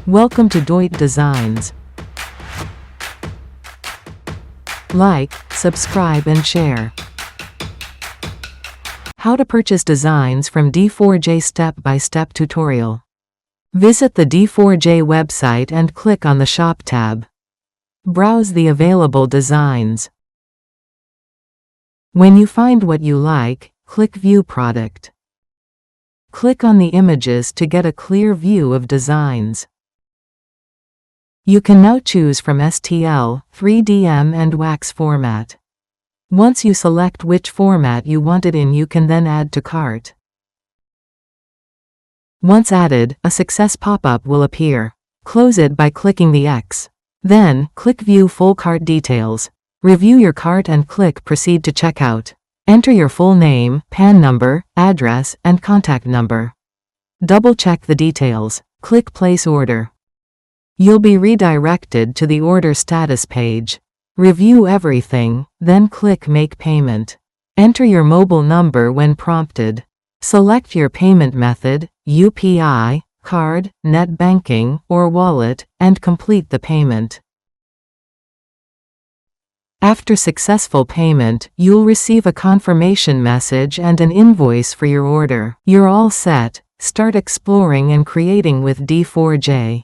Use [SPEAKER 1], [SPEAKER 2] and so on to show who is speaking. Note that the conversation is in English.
[SPEAKER 1] Welcome to Doit Designs. Like, subscribe and share. How to purchase designs from D4J step-by-step tutorial. Visit the D4J website and click on the Shop tab. Browse the available designs. When you find what you like, click View Product. Click on the images to get a clear view of designs. You can now choose from STL, 3DM and wax format. Once you select which format you want it in, you can then add to cart. Once added, a success pop-up will appear. Close it by clicking the X. Then, click View Full Cart Details. Review your cart and click Proceed to Checkout. Enter your full name, PAN number, address, and contact number. Double-check the details. Click Place Order. You'll be redirected to the order status page. Review everything, then click Make Payment. Enter your mobile number when prompted. Select your payment method, UPI, card, net banking, or wallet, and complete the payment. After successful payment, you'll receive a confirmation message and an invoice for your order. You're all set. Start exploring and creating with D4J.